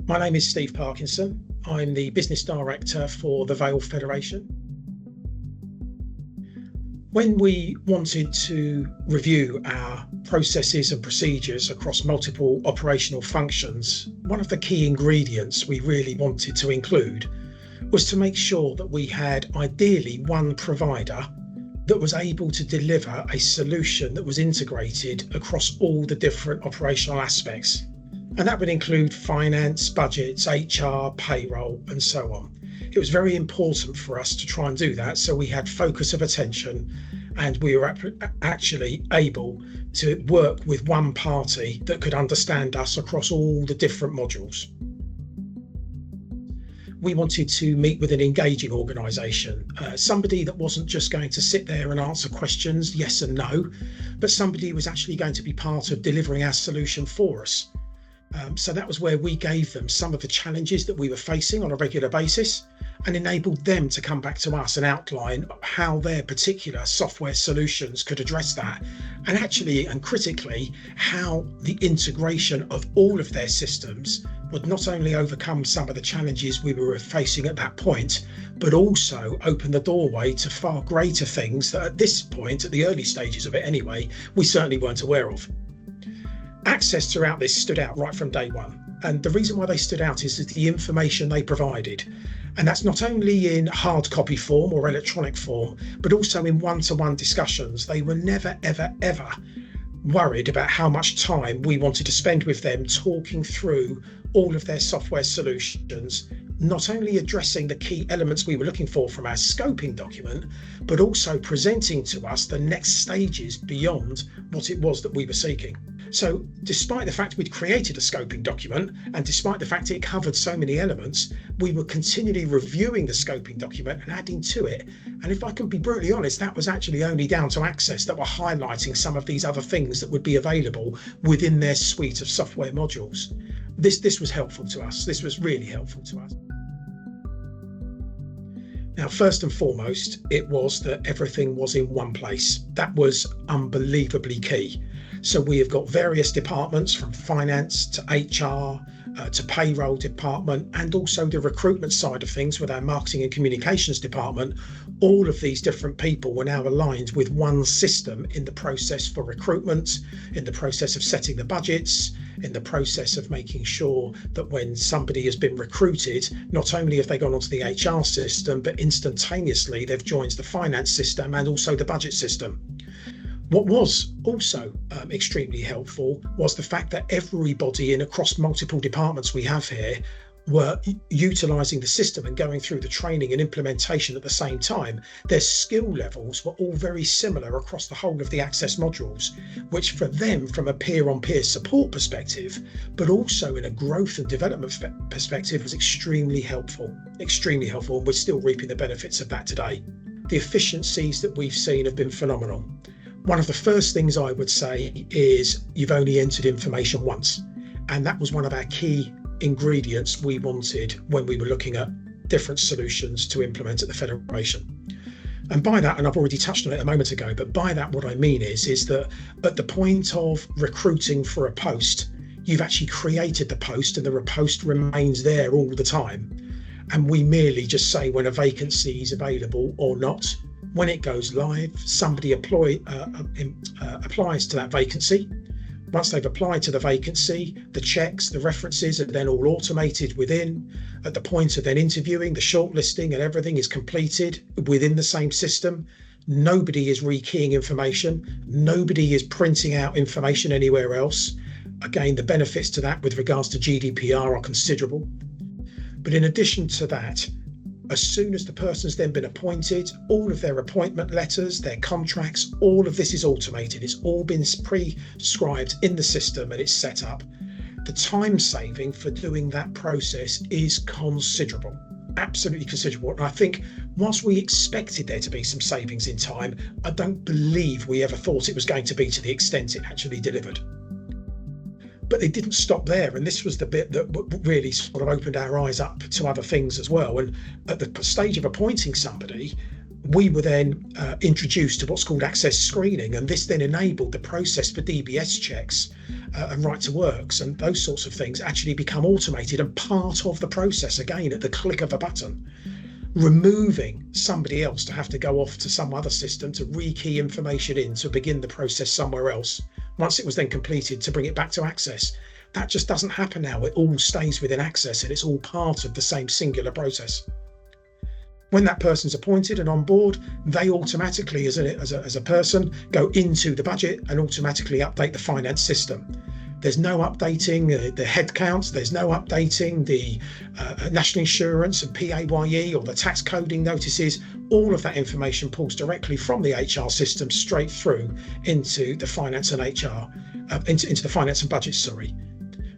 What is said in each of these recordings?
My name is Steve Parkinson. I'm the Business Director for the Vale Federation. When we wanted to review our processes and procedures across multiple operational functions, one of the key ingredients we really wanted to include was to make sure that we had ideally one provider that was able to deliver a solution that was integrated across all the different operational aspects. And that would include finance, budgets, HR, payroll, and so on. It was very important for us to try and do that, so we had focus of attention and we were actually able to work with one party that could understand us across all the different modules. We wanted to meet with an engaging organisation, somebody that wasn't just going to sit there and answer questions, yes and no, but somebody who was actually going to be part of delivering our solution for us. So that was where we gave them some of the challenges that we were facing on a regular basis and enabled them to come back to us and outline how their particular software solutions could address that, and actually and critically how the integration of all of their systems would not only overcome some of the challenges we were facing at that point, but also open the doorway to far greater things that at this point, at the early stages of it anyway, we certainly weren't aware of. Access throughout this stood out right from day one. And the reason why they stood out is the information they provided. And that's not only in hard copy form or electronic form, but also in one-to-one discussions. They were never, ever, ever worried about how much time we wanted to spend with them talking through all of their software solutions, not only addressing the key elements we were looking for from our scoping document, but also presenting to us the next stages beyond what it was that we were seeking. So despite the fact we'd created a scoping document, and despite the fact it covered so many elements, we were continually reviewing the scoping document and adding to it. And if I can be brutally honest, that was actually only down to Access that were highlighting some of these other things that would be available within their suite of software modules. This was helpful to us. This was really helpful to us. Now, first and foremost, it was that everything was in one place. That was unbelievably key. So we have got various departments from finance to HR to payroll department, and also the recruitment side of things with our marketing and communications department. All of these different people were now aligned with one system in the process for recruitment, in the process of setting the budgets, in the process of making sure that when somebody has been recruited, not only have they gone onto the HR system, but instantaneously they've joined the finance system and also the budget system. What was also extremely helpful was the fact that everybody in across multiple departments we have here were utilising the system and going through the training and implementation at the same time. Their skill levels were all very similar across the whole of the Access modules, which for them, from a peer-on-peer support perspective, but also in a growth and development perspective, was extremely helpful. Extremely helpful. We're still reaping the benefits of that today. The efficiencies that we've seen have been phenomenal. One of the first things I would say is you've only entered information once. And that was one of our key ingredients we wanted when we were looking at different solutions to implement at the Federation. And by that, and I've already touched on it a moment ago, but by that what I mean is that at the point of recruiting for a post, you've actually created the post and the post remains there all the time. And we merely just say when a vacancy is available or not. When it goes live, somebody applies to that vacancy. Once they've applied to the vacancy, the checks, the references are then all automated within. At the point of then interviewing, the shortlisting and everything is completed within the same system. Nobody is rekeying information. Nobody is printing out information anywhere else. Again, the benefits to that with regards to GDPR are considerable. But in addition to that, as soon as the person's then been appointed, all of their appointment letters, their contracts, all of this is automated. It's all been prescribed in the system and it's set up. The time saving for doing that process is considerable, absolutely considerable. And I think whilst we expected there to be some savings in time, I don't believe we ever thought it was going to be to the extent it actually delivered. But they didn't stop there, and this was the bit that really sort of opened our eyes up to other things as well. And at the stage of appointing somebody, we were then introduced to what's called access screening, and this then enabled the process for DBS checks and right to works and those sorts of things actually become automated and part of the process, again at the click of a button, removing somebody else to have to go off to some other system to rekey information in to begin the process somewhere else. Once it was then completed, to bring it back to access. That just doesn't happen now. It all stays within access and it's all part of the same singular process. When that person's appointed and on board, they automatically, as a person, go into the budget and automatically update the finance system. There's no updating the head counts, there's no updating the national insurance and PAYE or the tax coding notices. All of that information pulls directly from the HR system straight through into the finance and HR, into the finance and budget, sorry.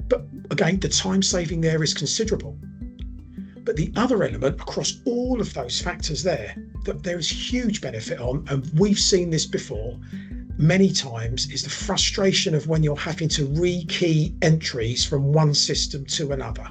But again, the time saving there is considerable. But the other element across all of those factors there, that there is huge benefit on, and we've seen this before many times, is the frustration of when you're having to rekey entries from one system to another.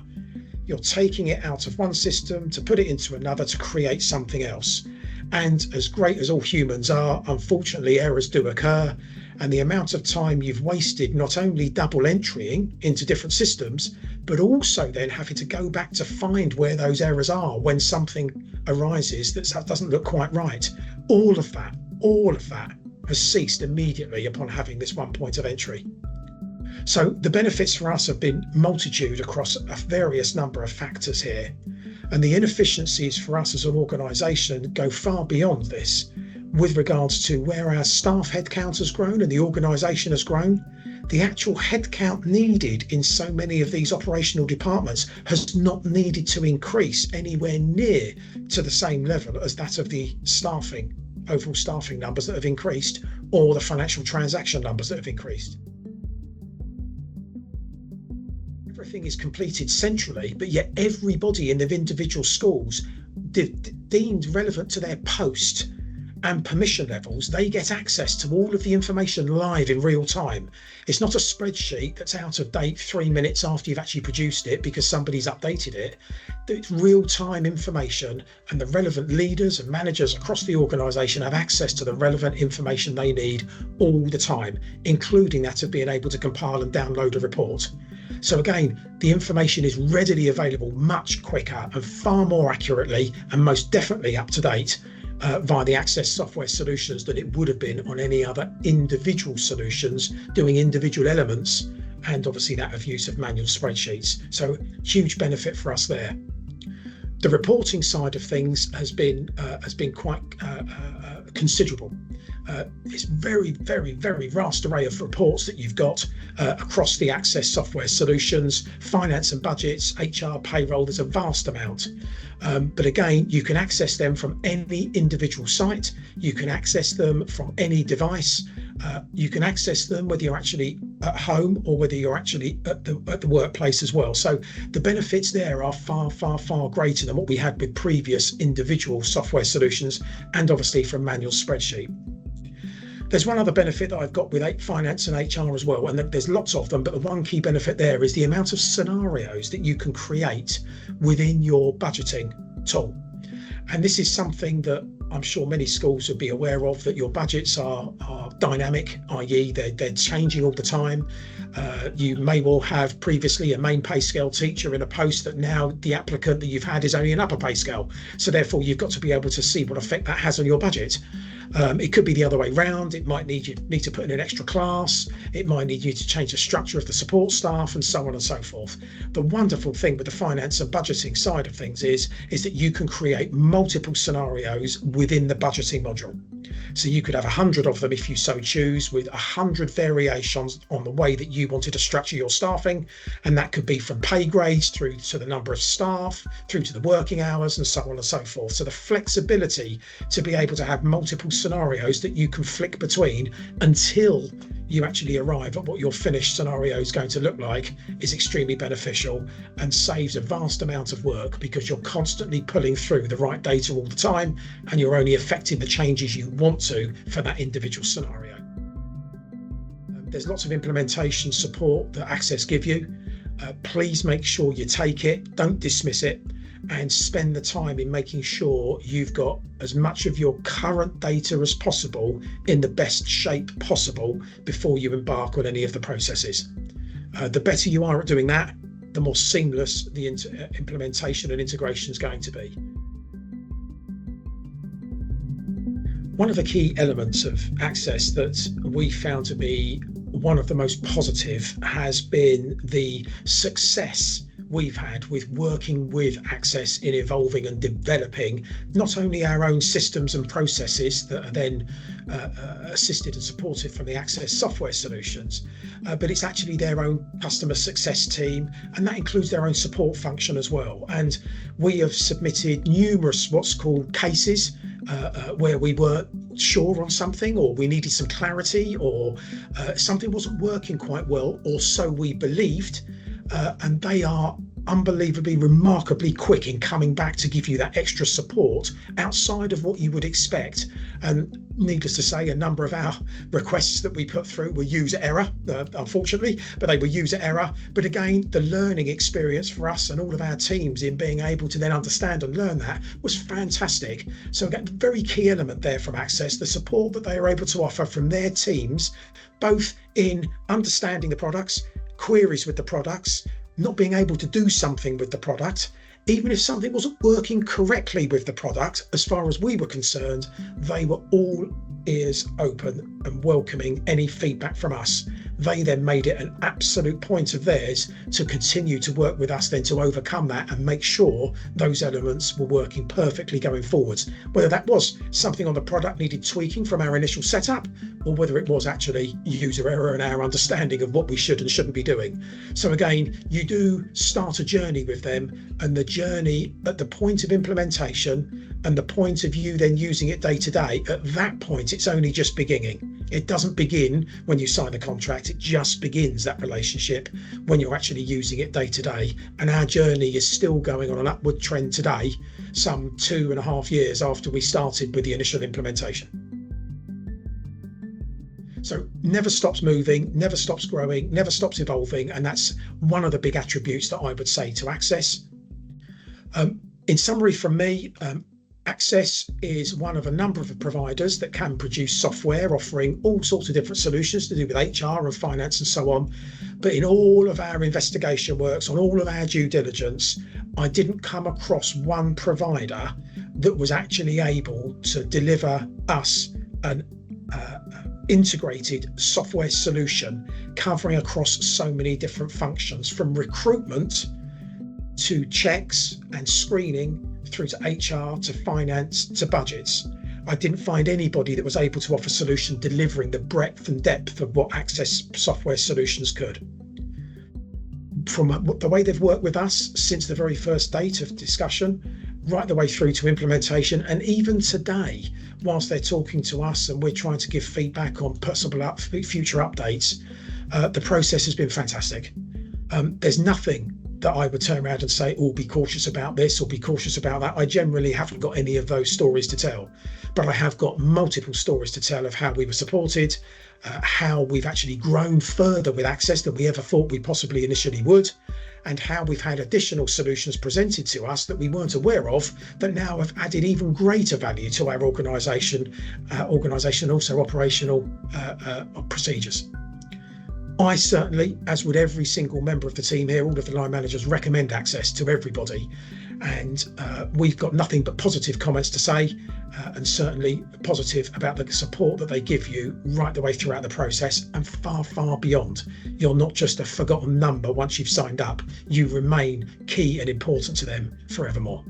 You're taking it out of one system to put it into another to create something else. And as great as all humans are, unfortunately errors do occur, and the amount of time you've wasted not only double entrying into different systems, but also then having to go back to find where those errors are when something arises that doesn't look quite right. All of that has ceased immediately upon having this one point of entry. So the benefits for us have been multitude across a various number of factors here. And the inefficiencies for us as an organisation go far beyond this. With regards to where our staff headcount has grown and the organisation has grown, the actual headcount needed in so many of these operational departments has not needed to increase anywhere near to the same level as that of the overall staffing numbers that have increased, or the financial transaction numbers that have increased. Everything is completed centrally, but yet everybody in the individual schools deemed relevant to their post and permission levels, they get access to all of the information live in real time. It's not a spreadsheet that's out of date 3 minutes after you've actually produced it because somebody's updated it. It's real-time information, and the relevant leaders and managers across the organisation have access to the relevant information they need all the time, including that of being able to compile and download a report. So again, the information is readily available much quicker and far more accurately, and most definitely up to date via the Access software solutions than it would have been on any other individual solutions doing individual elements, and obviously that of use of manual spreadsheets. So huge benefit for us there. The reporting side of things has been quite considerable. It's very vast array of reports that you've got across the Access software solutions, finance and budgets, HR, payroll. There's a vast amount. But again, you can access them from any individual site. You can access them from any device. You can access them whether you're actually at home or whether you're actually at the workplace as well. So the benefits there are far greater than what we had with previous individual software solutions, and obviously from manual spreadsheet. There's one other benefit that I've got with finance and HR as well, and there's lots of them, but the one key benefit there is the amount of scenarios that you can create within your budgeting tool. And this is something that I'm sure many schools would be aware of, that your budgets are dynamic, i.e. they're changing all the time. You may well have previously a main pay scale teacher in a post that now the applicant that you've had is only an upper pay scale. So therefore you've got to be able to see what effect that has on your budget. It could be the other way round. It might need to put in an extra class. It might need you to change the structure of the support staff, and so on and so forth. The wonderful thing with the finance and budgeting side of things is that you can create multiple scenarios within the budgeting module. So you could have 100 of them if you so choose, with 100 variations on the way that you wanted to structure your staffing. And that could be from pay grades through to the number of staff, through to the working hours, and so on and so forth. So the flexibility to be able to have multiple scenarios that you can flick between until you actually arrive at what your finished scenario is going to look like is extremely beneficial, and saves a vast amount of work because you're constantly pulling through the right data all the time, and you're only affecting the changes you want to for that individual scenario. There's lots of implementation support that Access give you. Please make sure you take it, don't dismiss it. and spend the time in making sure you've got as much of your current data as possible in the best shape possible before you embark on any of the processes. The better you are at doing that, the more seamless the implementation and integration is going to be. One of the key elements of Access that we found to be one of the most positive has been the success we've had with working with Access in evolving and developing not only our own systems and processes that are then assisted and supported from the Access software solutions, but it's actually their own customer success team, and that includes their own support function as well. And we have submitted numerous what's called cases where we weren't sure on something, or we needed some clarity, or something wasn't working quite well, or so we believed. And they are unbelievably, remarkably quick in coming back to give you that extra support outside of what you would expect. And needless to say, a number of our requests that we put through were user error, unfortunately, but they were user error. But again, the learning experience for us and all of our teams in being able to then understand and learn that was fantastic. So again, very key element there from Access, the support that they are able to offer from their teams, both in understanding the products, queries with the products, not being able to do something with the product, even if something wasn't working correctly with the product. As far as we were concerned, they were all ears open and welcoming any feedback from us. They then made it an absolute point of theirs to continue to work with us then to overcome that and make sure those elements were working perfectly going forwards, whether that was something on the product needed tweaking from our initial setup, or whether it was actually user error and our understanding of what we should and shouldn't be doing. So again, you do start a journey with them, and the journey at the point of implementation and the point of you then using it day to day, at that point it's only just beginning. It doesn't begin when you sign the contract, it just begins that relationship when you're actually using it day to day. And our journey is still going on an upward trend today, some 2.5 years after we started with the initial implementation. So never stops moving, never stops growing, never stops evolving, and that's one of the big attributes that I would say to Access. In summary from me, Access is one of a number of providers that can produce software offering all sorts of different solutions to do with HR and finance and so on. But in all of our investigation works, on all of our due diligence, I didn't come across one provider that was actually able to deliver us an integrated software solution covering across so many different functions, from recruitment to checks and screening, through to HR, to finance, to budgets. I didn't find anybody that was able to offer a solution delivering the breadth and depth of what Access software solutions could. From the way they've worked with us since the very first date of discussion, right the way through to implementation, and even today, whilst they're talking to us and we're trying to give feedback on possible future updates, the process has been fantastic. There's nothing that I would turn around and say, oh, be cautious about this or be cautious about that. I generally haven't got any of those stories to tell, but I have got multiple stories to tell of how we were supported, how we've actually grown further with Access than we ever thought we possibly initially would, and how we've had additional solutions presented to us that we weren't aware of that now have added even greater value to our organisation, also operational procedures. I certainly, as would every single member of the team here, all of the line managers, recommend Access to everybody. And we've got nothing but positive comments to say, and certainly positive about the support that they give you right the way throughout the process and far, far beyond. You're not just a forgotten number once you've signed up. You remain key and important to them forevermore.